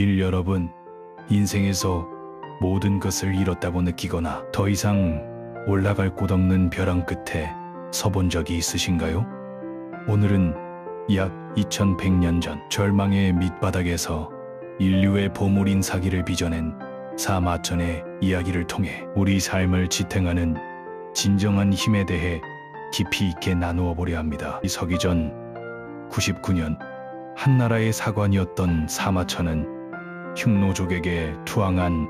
여러분, 인생에서 모든 것을 잃었다고 느끼거나 더 이상 올라갈 곳 없는 벼랑 끝에 서본 적이 있으신가요? 오늘은 약 2100년 전 절망의 밑바닥에서 인류의 보물인 사기를 빚어낸 사마천의 이야기를 통해 우리 삶을 지탱하는 진정한 힘에 대해 깊이 있게 나누어 보려 합니다. 서기 전 99년 한나라의 사관이었던 사마천은 흉노족에게 투항한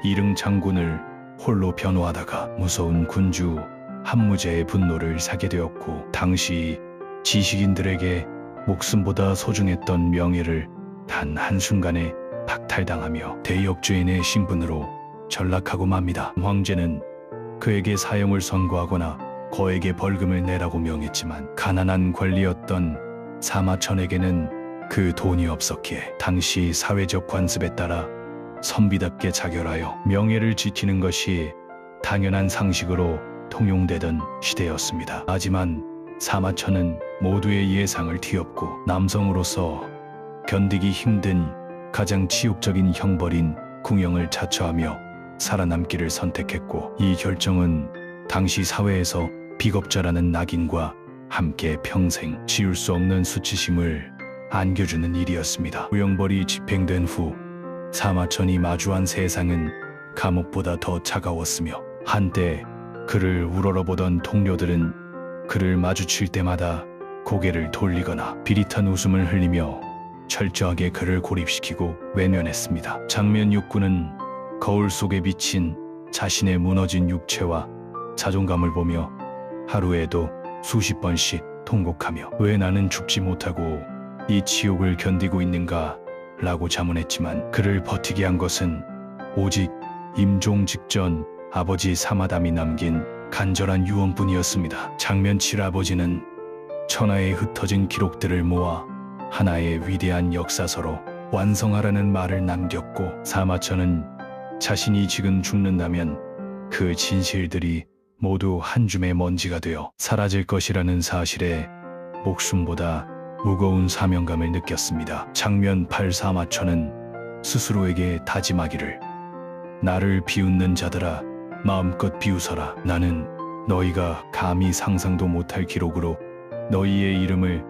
이릉 장군을 홀로 변호하다가 무서운 군주 한무제의 분노를 사게 되었고, 당시 지식인들에게 목숨보다 소중했던 명예를 단 한순간에 박탈당하며 대역죄인의 신분으로 전락하고 맙니다. 황제는 그에게 사형을 선고하거나 거액의 벌금을 내라고 명했지만 가난한 관리였던 사마천에게는 그 돈이 없었기에 당시 사회적 관습에 따라 선비답게 자결하여 명예를 지키는 것이 당연한 상식으로 통용되던 시대였습니다. 하지만 사마천은 모두의 예상을 뒤엎고 남성으로서 견디기 힘든 가장 치욕적인 형벌인 궁형을 자처하며 살아남기를 선택했고, 이 결정은 당시 사회에서 비겁자라는 낙인과 함께 평생 지울 수 없는 수치심을 안겨주는 일이었습니다. 구형벌이 집행된 후 사마천이 마주한 세상은 감옥보다 더 차가웠으며, 한때 그를 우러러보던 동료들은 그를 마주칠 때마다 고개를 돌리거나 비릿한 웃음을 흘리며 철저하게 그를 고립시키고 외면했습니다. 장면 6구는 거울 속에 비친 자신의 무너진 육체와 자존감을 보며 하루에도 수십 번씩 통곡하며 왜 나는 죽지 못하고 이 지옥을 견디고 있는가 라고 자문했지만, 그를 버티게 한 것은 오직 임종 직전 아버지 사마담이 남긴 간절한 유언뿐이었습니다. 장면 7, 아버지는 천하에 흩어진 기록들을 모아 하나의 위대한 역사서로 완성하라는 말을 남겼고, 사마천은 자신이 지금 죽는다면 그 진실들이 모두 한 줌의 먼지가 되어 사라질 것이라는 사실에 목숨보다 무거운 사명감을 느꼈습니다. 장면 8, 사마천은 스스로에게 다짐하기를, 나를 비웃는 자들아 마음껏 비웃어라. 나는 너희가 감히 상상도 못할 기록으로 너희의 이름을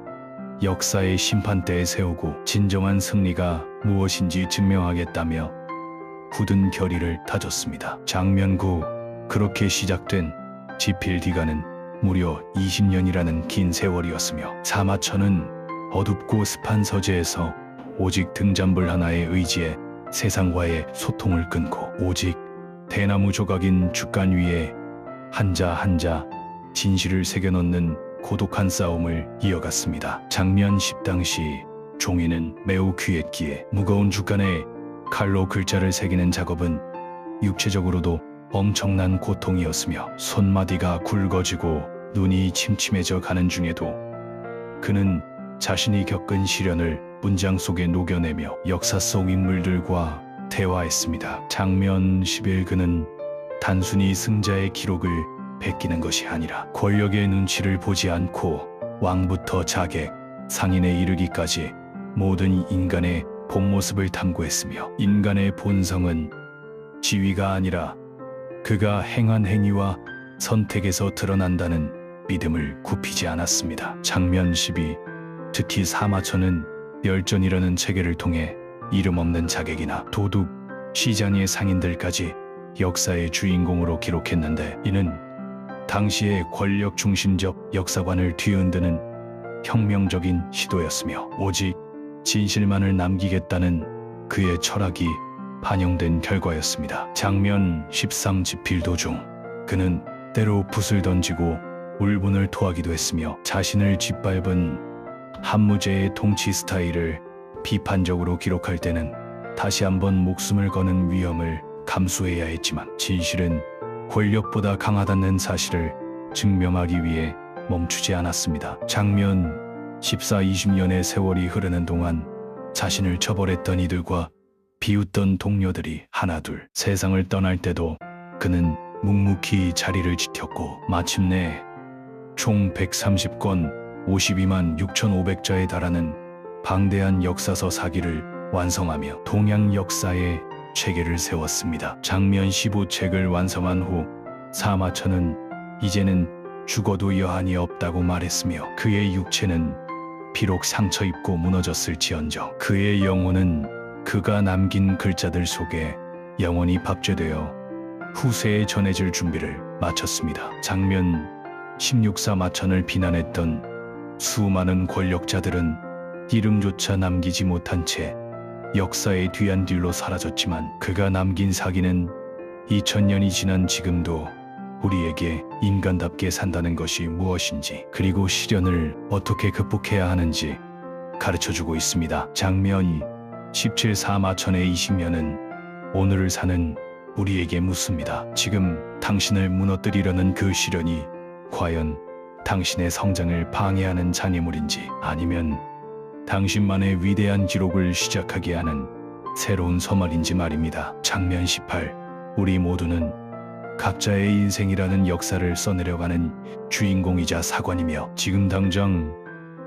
역사의 심판대에 세우고 진정한 승리가 무엇인지 증명하겠다며 굳은 결의를 다졌습니다. 장면 9, 그렇게 시작된 지필기간은 무려 20년이라는 긴 세월이었으며, 사마천은 어둡고 습한 서재에서 오직 등잔불 하나의 의지에 세상과의 소통을 끊고 오직 대나무 조각인 죽간 위에 한자 한자 진실을 새겨넣는 고독한 싸움을 이어갔습니다. 장면 10, 당시 종이는 매우 귀했기에 무거운 죽간에 칼로 글자를 새기는 작업은 육체적으로도 엄청난 고통이었으며, 손마디가 굵어지고 눈이 침침해져 가는 중에도 그는 자신이 겪은 시련을 문장 속에 녹여내며 역사 속 인물들과 대화했습니다. 장면 11, 그는 단순히 승자의 기록을 베끼는 것이 아니라 권력의 눈치를 보지 않고 왕부터 자객, 상인에 이르기까지 모든 인간의 본 모습을 탐구했으며, 인간의 본성은 지위가 아니라 그가 행한 행위와 선택에서 드러난다는 믿음을 굽히지 않았습니다. 장면 12, 특히 사마천은 열전이라는 체계를 통해 이름 없는 자객이나 도둑, 시장의 상인들까지 역사의 주인공으로 기록했는데, 이는 당시의 권력 중심적 역사관을 뒤흔드는 혁명적인 시도였으며 오직 진실만을 남기겠다는 그의 철학이 반영된 결과였습니다. 장면 13, 지필 도중 그는 때로 붓을 던지고 울분을 토하기도 했으며, 자신을 짓밟은 한무제의 통치 스타일을 비판적으로 기록할 때는 다시 한번 목숨을 거는 위험을 감수해야 했지만, 진실은 권력보다 강하다는 사실을 증명하기 위해 멈추지 않았습니다. 장면 14, 20년의 세월이 흐르는 동안 자신을 처벌했던 이들과 비웃던 동료들이 하나둘 세상을 떠날 때도 그는 묵묵히 자리를 지켰고, 마침내 총 130권 52만 6,500자에 달하는 방대한 역사서 사기를 완성하며 동양 역사의 체계를 세웠습니다. 장면 15책을 완성한 후 사마천은 이제는 죽어도 여한이 없다고 말했으며 그의 육체는 비록 상처 입고 무너졌을지언정 그의 영혼은 그가 남긴 글자들 속에 영원히 밥죄되어 후세에 전해질 준비를 마쳤습니다. 장면 16 사마천을 비난했던 수많은 권력자들은 이름조차 남기지 못한 채 역사의 뒤안길로 사라졌지만 그가 남긴 사기는 2000년이 지난 지금도 우리에게 인간답게 산다는 것이 무엇인지 그리고 시련을 어떻게 극복해야 하는지 가르쳐주고 있습니다. 장면 17 사마천의 20년은 오늘을 사는 우리에게 묻습니다. 지금 당신을 무너뜨리려는 그 시련이 과연 당신의 성장을 방해하는 장애물인지 아니면 당신만의 위대한 기록을 시작하게 하는 새로운 서말인지 말입니다. 장면 18 우리 모두는 각자의 인생이라는 역사를 써내려가는 주인공이자 사관이며 지금 당장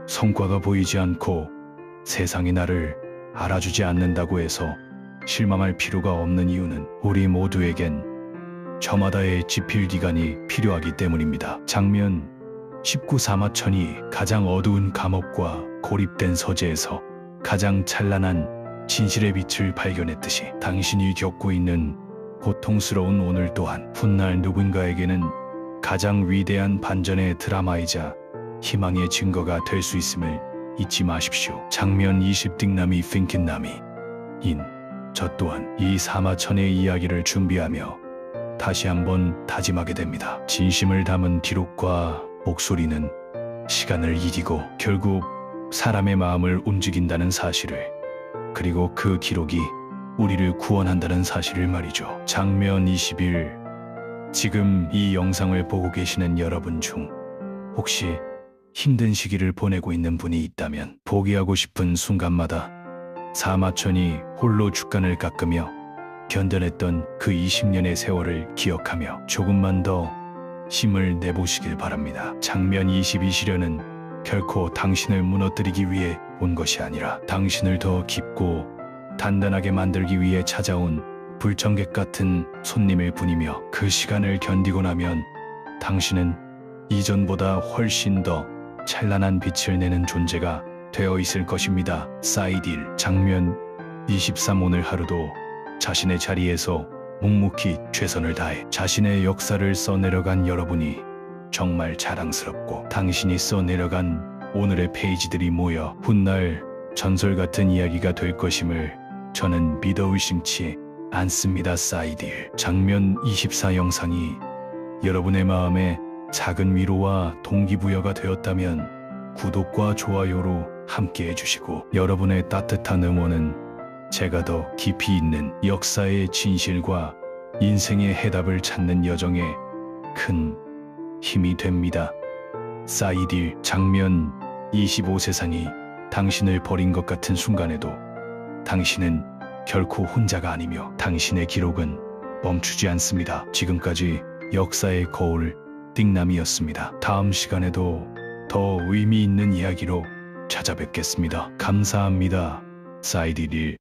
성과가 보이지 않고 세상이 나를 알아주지 않는다고 해서 실망할 필요가 없는 이유는 우리 모두에겐 저마다의 지필기간이 필요하기 때문입니다. 장면 19 사마천이 가장 어두운 감옥과 고립된 서재에서 가장 찬란한 진실의 빛을 발견했듯이 당신이 겪고 있는 고통스러운 오늘 또한 훗날 누군가에게는 가장 위대한 반전의 드라마이자 희망의 증거가 될 수 있음을 잊지 마십시오. 장면 20 띵남이 핑킨남이 저 또한 이 사마천의 이야기를 준비하며 다시 한번 다짐하게 됩니다. 진심을 담은 기록과 목소리는 시간을 이기고 결국 사람의 마음을 움직인다는 사실을 그리고 그 기록이 우리를 구원한다는 사실을 말이죠. 장면 21 지금 이 영상을 보고 계시는 여러분 중 혹시 힘든 시기를 보내고 있는 분이 있다면 포기하고 싶은 순간마다 사마천이 홀로 죽간을 깎으며 견뎌냈던 그 20년의 세월을 기억하며 조금만 더 힘을 내보시길 바랍니다. 장면 22 시련은 결코 당신을 무너뜨리기 위해 온 것이 아니라 당신을 더 깊고 단단하게 만들기 위해 찾아온 불청객 같은 손님일 뿐이며 그 시간을 견디고 나면 당신은 이전보다 훨씬 더 찬란한 빛을 내는 존재가 되어 있을 것입니다. 사이딜 장면 23 오늘 하루도 자신의 자리에서 묵묵히 최선을 다해 자신의 역사를 써내려간 여러분이 정말 자랑스럽고 당신이 써내려간 오늘의 페이지들이 모여 훗날 전설 같은 이야기가 될 것임을 저는 믿어 의심치 않습니다. 사이딜 장면 24 영상이 여러분의 마음에 작은 위로와 동기부여가 되었다면 구독과 좋아요로 함께 해주시고 여러분의 따뜻한 응원은 제가 더 깊이 있는 역사의 진실과 인생의 해답을 찾는 여정에 큰 힘이 됩니다. 사이딜 장면 25 세상이 당신을 버린 것 같은 순간에도 당신은 결코 혼자가 아니며 당신의 기록은 멈추지 않습니다. 지금까지 역사의 거울 띵남이었습니다. 다음 시간에도 더 의미 있는 이야기로 찾아뵙겠습니다. 감사합니다. 사이딜